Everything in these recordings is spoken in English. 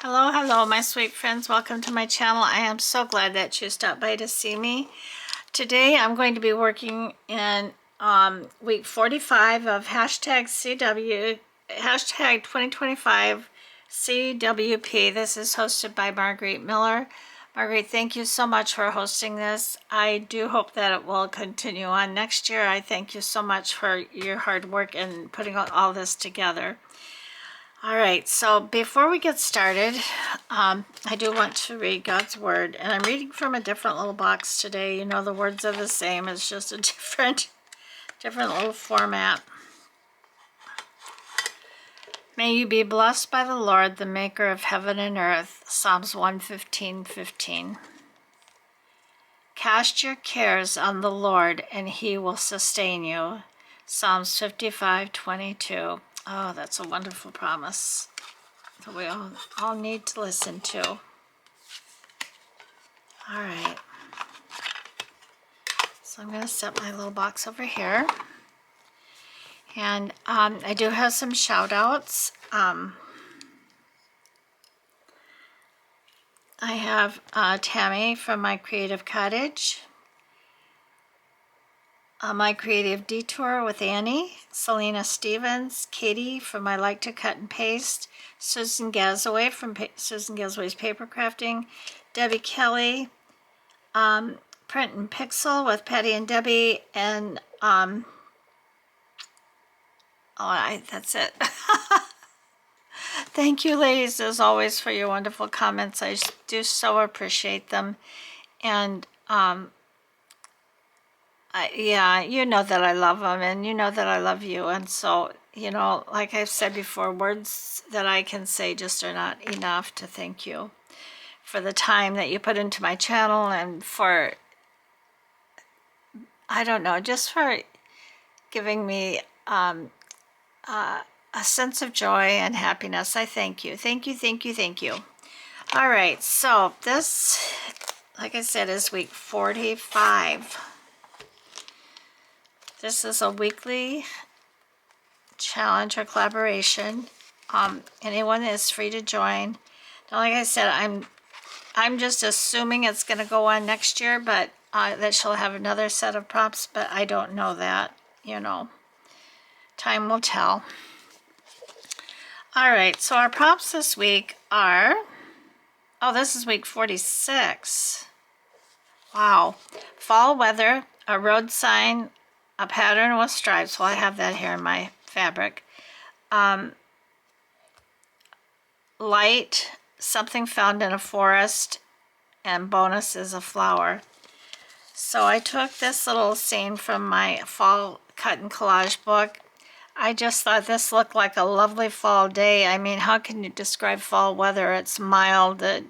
Hello, hello, my sweet friends. Welcome to my channel. I am so glad that you stopped by to see me. Today, I'm going to be working in week 45 of hashtag CW, hashtag 2025 CWP. This is hosted by Margarete Miller. Margarete, thank you so much for hosting this. I do hope that it will continue on next year. I thank you so much for your hard work in putting all this together. All right, so before we get started, I do want to read God's Word, and I'm reading from a different little box today. You know, the words are the same, it's just a different little format. May you be blessed by the Lord, the maker of heaven and earth. Psalms 115:15. Cast your cares on the Lord, and he will sustain you. Psalms 55:22. Oh, that's a wonderful promise that we all need to listen to. All right. So I'm going to set my little box over here. And I do have some shout outs. I have Tammy from My Creative Cottage, My Creative Detour with Annie, Selena Stevens, Katie from I Like to Cut and Paste, Susan Gazaway from Susan Gazaway's Paper Crafting, Debbie Kelly, Print and Pixel with Patti and Debbie, and that's it. Thank you, ladies, as always, for your wonderful comments. I do so appreciate them. And yeah, you know that I love them, and you know that I love you. And so, you know, like I've said before, words that I can say just are not enough to thank you for the time that you put into my channel, and for, I don't know, just for giving me a sense of joy and happiness. I thank you. Thank you, thank you, thank you. All right, so this, like I said, is week 45. This is a weekly challenge or collaboration. Anyone is free to join. Now, like I said, I'm just assuming it's going to go on next year, but that she'll have another set of prompts, but I don't know that, you know. Time will tell. All right, so our prompts this week are, oh, this is week 46. Wow. Fall weather, a road sign, a pattern with stripes. Well, I have that here in my fabric. Light, something found in a forest, and bonus is a flower. So I took this little scene from my fall cut and collage book. I just thought this looked like a lovely fall day. I mean, how can you describe fall weather? It's mild, the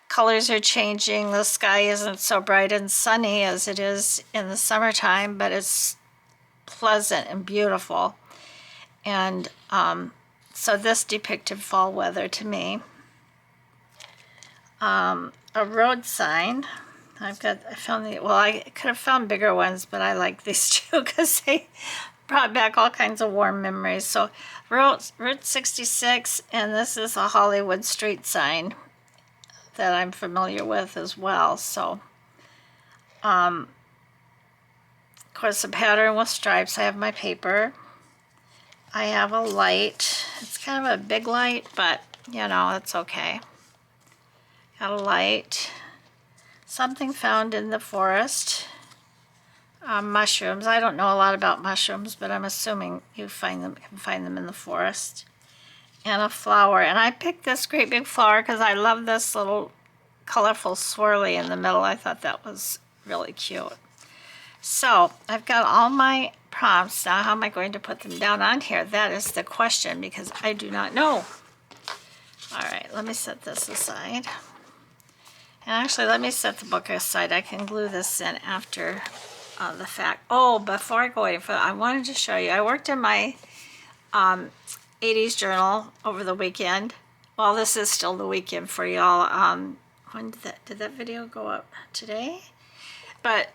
colors are changing, the sky isn't so bright and sunny as it is in the summertime, but it's pleasant and beautiful. And so this depicted fall weather to me. A road sign. I found I could have found bigger ones, but I like these two because they brought back all kinds of warm memories. So Route 66, and this is a Hollywood street sign that I'm familiar with as well. So, of course, a pattern with stripes. I have my paper. I have a light. It's kind of a big light, but, you know, it's okay. Got a light. Something found in the forest. Mushrooms. I don't know a lot about mushrooms, but I'm assuming you can find them in the forest. And a flower. And I picked this great big flower because I love this little colorful swirly in the middle. I thought that was really cute. So I've got all my prompts. Now, how am I going to put them down on here? That is the question, because I do not know. All right, let me set this aside. And actually, let me set the book aside. I can glue this in after the fact. Oh, before I go any further, I wanted to show you. I worked in my 80s journal over the weekend. Well, this is still the weekend for y'all. When did that video go up? Today? But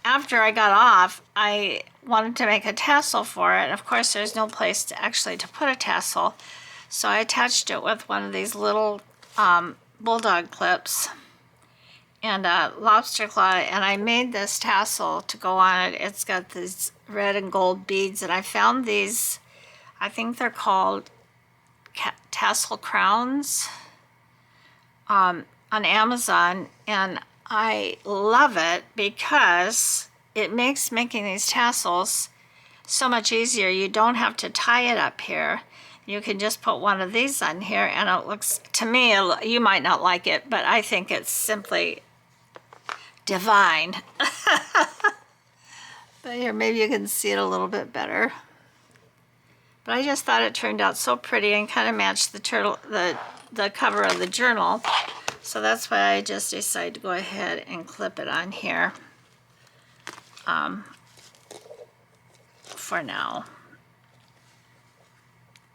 after I got off, I wanted to make a tassel for it. Of course, there's no place to put a tassel. So I attached it with one of these little bulldog clips and a lobster claw, and I made this tassel to go on it. It's got these red and gold beads, and I found these, I think they're called tassel crowns, on Amazon, and I love it because it makes making these tassels so much easier. You don't have to tie it up here. You can just put one of these on here, and it looks, to me, you might not like it, but I think it's simply divine. But here, maybe you can see it a little bit better. But I just thought it turned out so pretty and kind of matched the the cover of the journal. So that's why I just decided to go ahead and clip it on here for now.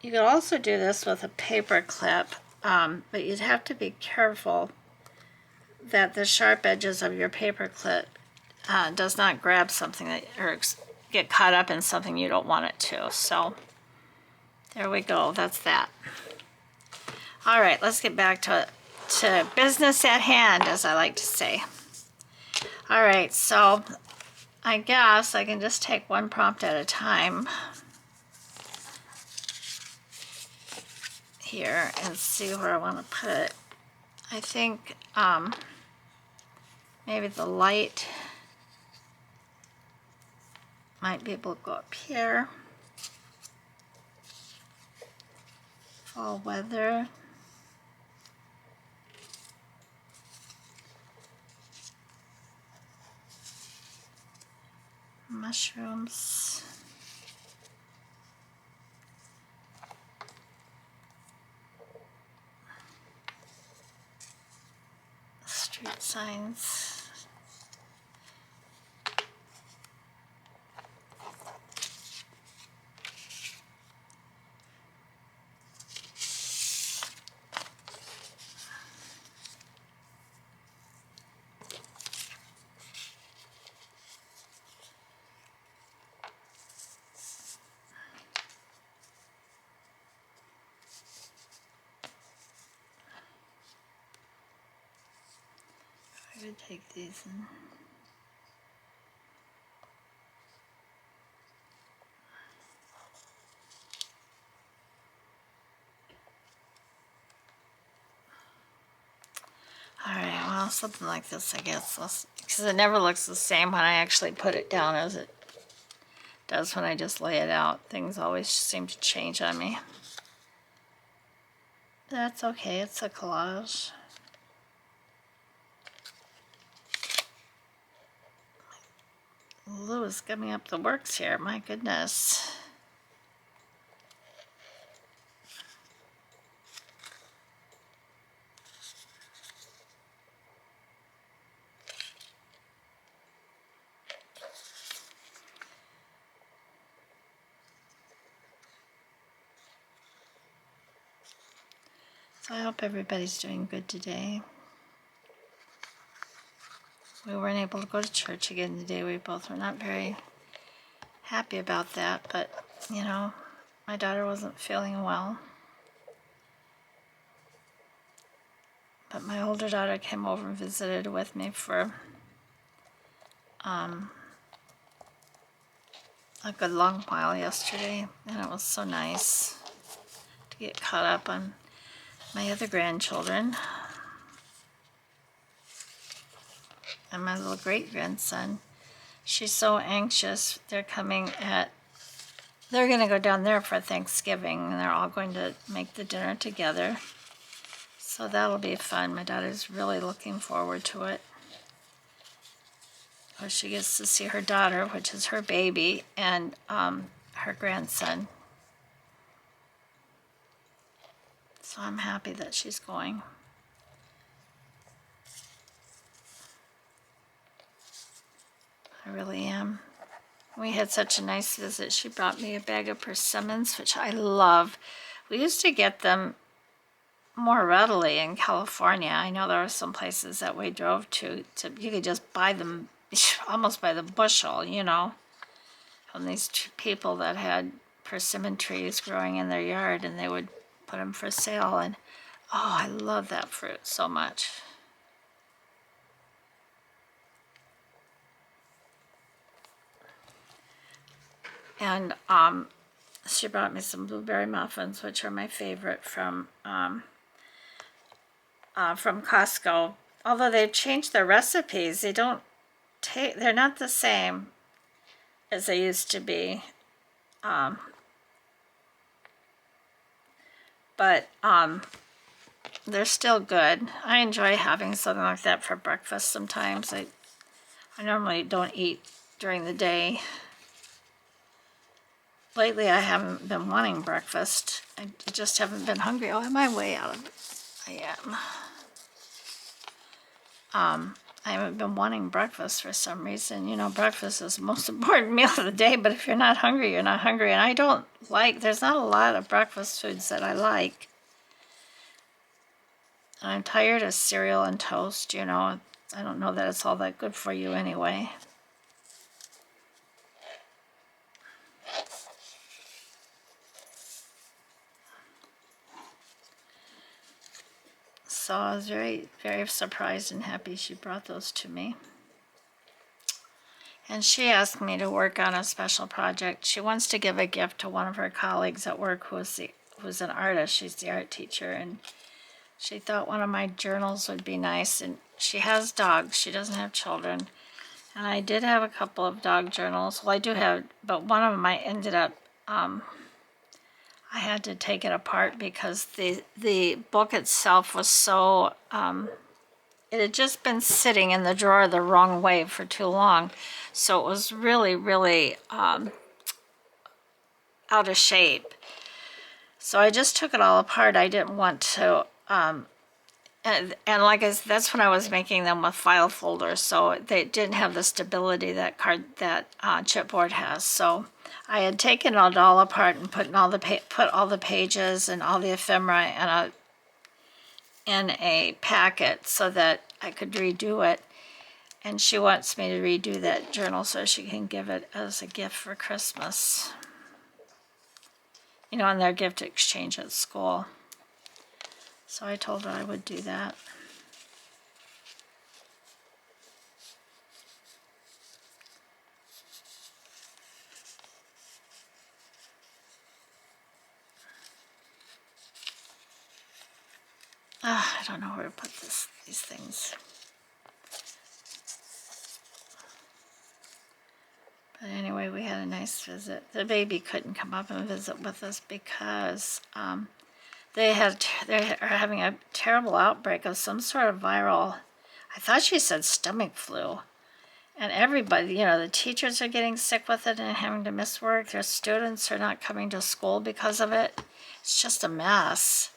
You could also do this with a paper clip, but you'd have to be careful that the sharp edges of your paper clip does not grab something that, or get caught up in something you don't want it to. So there we go, that's that. All right, let's get back to business at hand, as I like to say. All right, so I guess I can just take one prompt at a time here and see where I want to put it. I think maybe the light might be able to go up here. Fall weather. Mushrooms. Street signs. I would take these and all right, well, something like this, I guess, because it never looks the same when I actually put it down as it does when I just lay it out. Things always seem to change on me. That's okay, it's a collage. Lou is giving up the works here, my goodness. So I hope everybody's doing good today. We weren't able to go to church again today. We both were not very happy about that, but you know, my daughter wasn't feeling well. But my older daughter came over and visited with me for a good long while yesterday, and it was so nice to get caught up on my other grandchildren and my little great-grandson. She's so anxious. They're gonna go down there for Thanksgiving, and they're all going to make the dinner together. So that'll be fun. My daughter's really looking forward to it. Or she gets to see her daughter, which is her baby, and her grandson. So I'm happy that she's going. I really am. We had such a nice visit. She brought me a bag of persimmons, which I love. We used to get them more readily in California. I know there are some places that we drove to you could just buy them almost by the bushel, you know, from these people that had persimmon trees growing in their yard, and they would put them for sale, and oh, I love that fruit so much. And she brought me some blueberry muffins, which are my favorite from Costco. Although they've changed their recipes, they're not the same as they used to be. But they're still good. I enjoy having something like that for breakfast sometimes. I normally don't eat during the day. Lately, I haven't been wanting breakfast. I just haven't been hungry. Oh, am I way out of it? I am. I haven't been wanting breakfast for some reason. You know, breakfast is the most important meal of the day, but if you're not hungry, you're not hungry. And I don't like, there's not a lot of breakfast foods that I like. And I'm tired of cereal and toast, you know. I don't know that it's all that good for you anyway. So I was very, very surprised and happy she brought those to me. And she asked me to work on a special project. She wants to give a gift to one of her colleagues at work who's an artist. She's the art teacher, and she thought one of my journals would be nice. And she has dogs. She doesn't have children. And I did have a couple of dog journals. Well, I do have, but one of them I ended up, I had to take it apart because the book itself was so, it had just been sitting in the drawer the wrong way for too long. So it was really, really out of shape. So I just took it all apart. I didn't want to, and like that's when I was making them with file folders, so they didn't have the stability that chipboard has. So I had taken it all apart and put all the pages and all the ephemera in a packet so that I could redo it. And she wants me to redo that journal so she can give it as a gift for Christmas. You know, in their gift exchange at school. So I told her I would do that. I don't know where to put these things. But anyway, we had a nice visit. The baby couldn't come up and visit with us because they are having a terrible outbreak of some sort of viral, I thought she said stomach flu. And everybody, you know, the teachers are getting sick with it and having to miss work. Their students are not coming to school because of it. It's just a mess.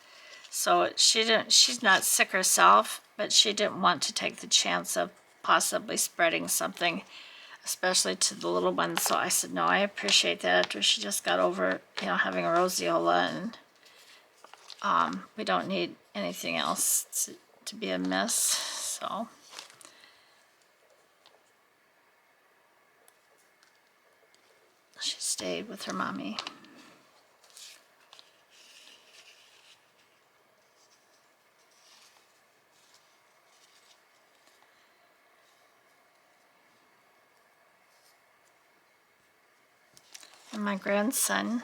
So she's not sick herself, but she didn't want to take the chance of possibly spreading something, especially to the little ones. So I said, no, I appreciate that after she just got over, you know, having a roseola, and we don't need anything else to be amiss. So she stayed with her mommy. And my grandson,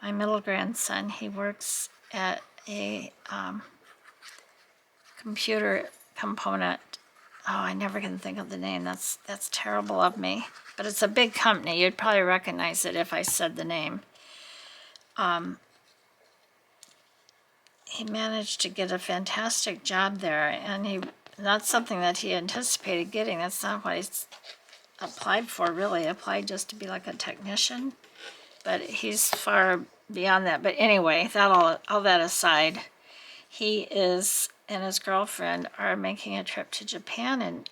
my middle grandson, he works at a computer component. Oh, I never can think of the name. That's terrible of me. But it's a big company. You'd probably recognize it if I said the name. He managed to get a fantastic job there, and that's something that he anticipated getting. That's not what he's applied for, really. He applied just to be like a technician, but he's far beyond that. But anyway, all that aside, he and his girlfriend are making a trip to Japan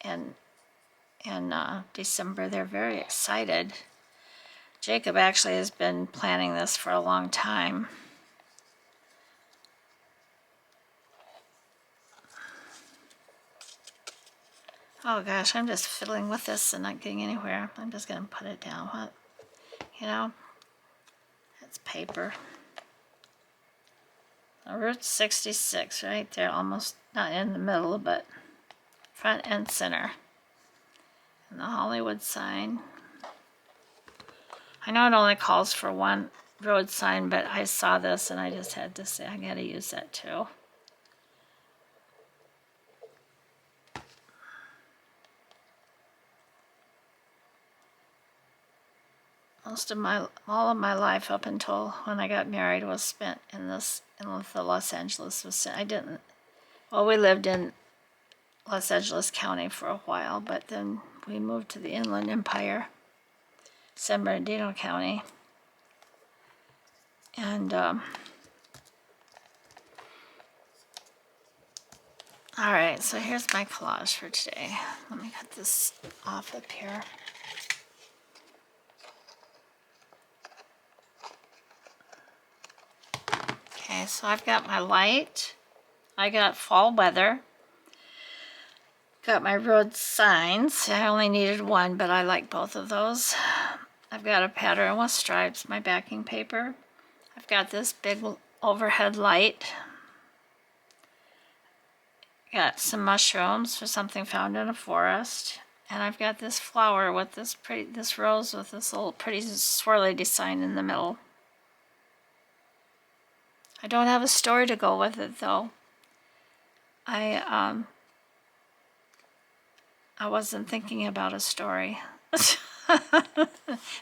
in December. They're very excited. Jacob actually has been planning this for a long time. Oh gosh, I'm just fiddling with this and not getting anywhere. I'm just going to put it down. What? You know, it's paper. Route 66, right there, almost not in the middle, but front and center. And the Hollywood sign. I know it only calls for one road sign, but I saw this and I just had to say I gotta use that too. All of my life up until when I got married was spent in the Los Angeles vicinity. We lived in Los Angeles County for a while, but then we moved to the Inland Empire, San Bernardino County. And, all right, so here's my collage for today. Let me cut this off up here. Okay, so I've got my light. I got fall weather. Got my road signs. I only needed one, but I like both of those. I've got a pattern with stripes, my backing paper. I've got this big overhead light. Got some mushrooms for something found in a forest. And I've got this flower with this rose with this little pretty swirly design in the middle. I don't have a story to go with it though. I wasn't thinking about a story.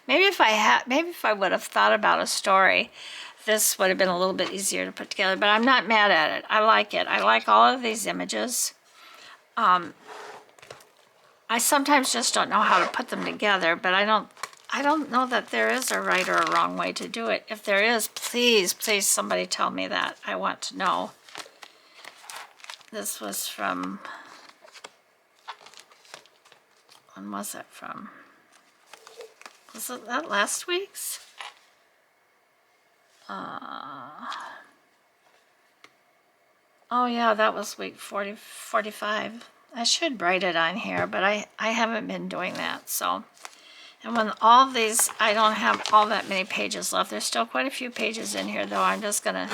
maybe if I would have thought about a story, this would have been a little bit easier to put together, but I'm not mad at it. I like it. I like all of these images. I sometimes just don't know how to put them together, but I don't know that there is a right or a wrong way to do it. If there is, please somebody tell me that. I want to know. This was from, when was it from? Was it that last week's? Oh yeah, that was week 45. I should write it on here, but I haven't been doing that, so. And when all of these, I don't have all that many pages left. There's still quite a few pages in here, though. I'm just gonna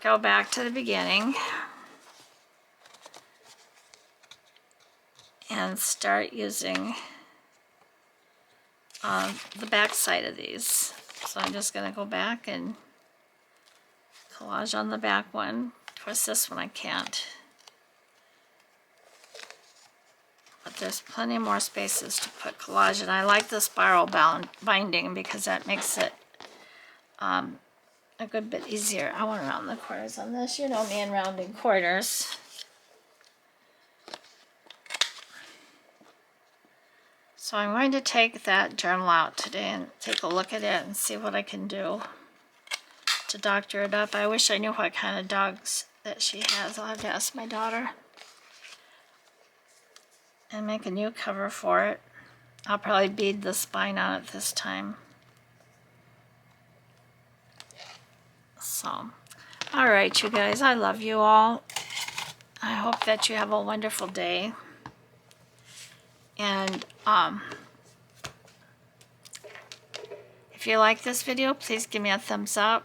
go back to the beginning and start using the back side of these. So I'm just gonna go back and collage on the back one. Of course, this one I can't. But there's plenty more spaces to put collage, and I like the spiral binding because that makes it a good bit easier. I want to round the corners on this. You know me and rounding corners. So I'm going to take that journal out today and take a look at it and see what I can do to doctor it up. I wish I knew what kind of dogs that she has. I'll have to ask my daughter. And make a new cover for it. I'll probably bead the spine on it this time. So, all right, you guys, I love you all. I hope that you have a wonderful day. And if you like this video, please give me a thumbs up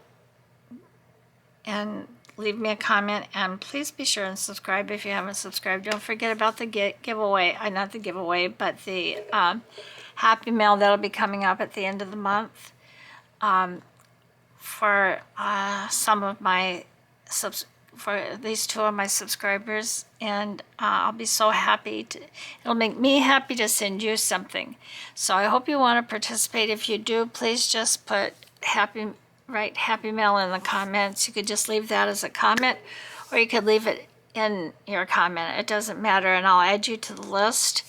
and leave me a comment, and please be sure and subscribe if you haven't subscribed. Don't forget about the giveaway, not the giveaway, but the Happy Mail that'll be coming up at the end of the month for some of my for these two of my subscribers, and I'll be so happy it'll make me happy to send you something. So I hope you want to participate. If you do, please just put write Happy Mail in the comments. You could just leave that as a comment, or you could leave it in your comment. It doesn't matter, and I'll add you to the list.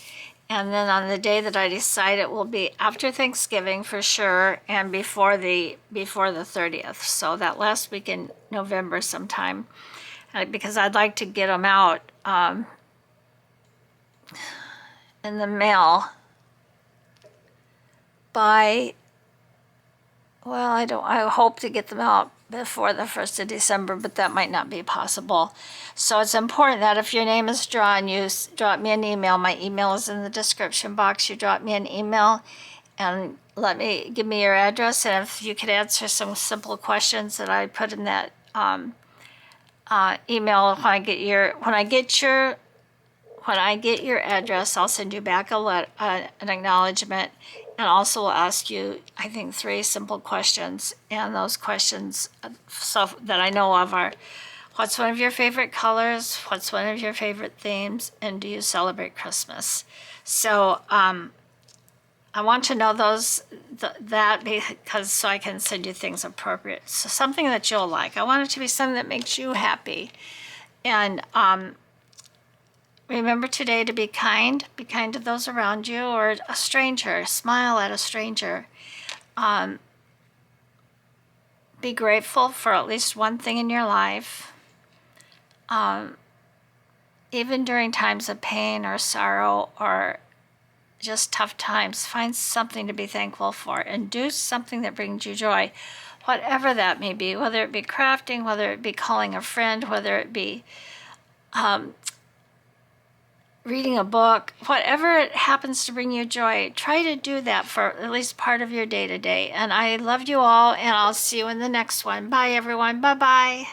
And then on the day that I decide, it will be after Thanksgiving for sure, and before the 30th. So that last week in November sometime, because I'd like to get them out in the mail by, well, I hope to get them out before the 1st of December, but that might not be possible. So it's important that if your name is drawn, you drop me an email. My email is in the description box. You drop me an email and give me your address, and if you could answer some simple questions that I put in that email when I get your address. I'll send you back an acknowledgement, and also will ask you, I think, 3 simple questions. And those questions, so that I know of, are: what's one of your favorite colors? What's one of your favorite themes? And do you celebrate Christmas? So I want to know that because so I can send you things appropriate. So something that you'll like. I want it to be something that makes you happy. And remember today to be kind. Be kind to those around you or a stranger. Smile at a stranger. Be grateful for at least one thing in your life. Even during times of pain or sorrow or just tough times, find something to be thankful for and do something that brings you joy, whatever that may be, whether it be crafting, whether it be calling a friend, whether it be reading a book, whatever it happens to bring you joy. Try to do that for at least part of your day to day. And I love you all, and I'll see you in the next one. Bye, everyone. Bye-bye.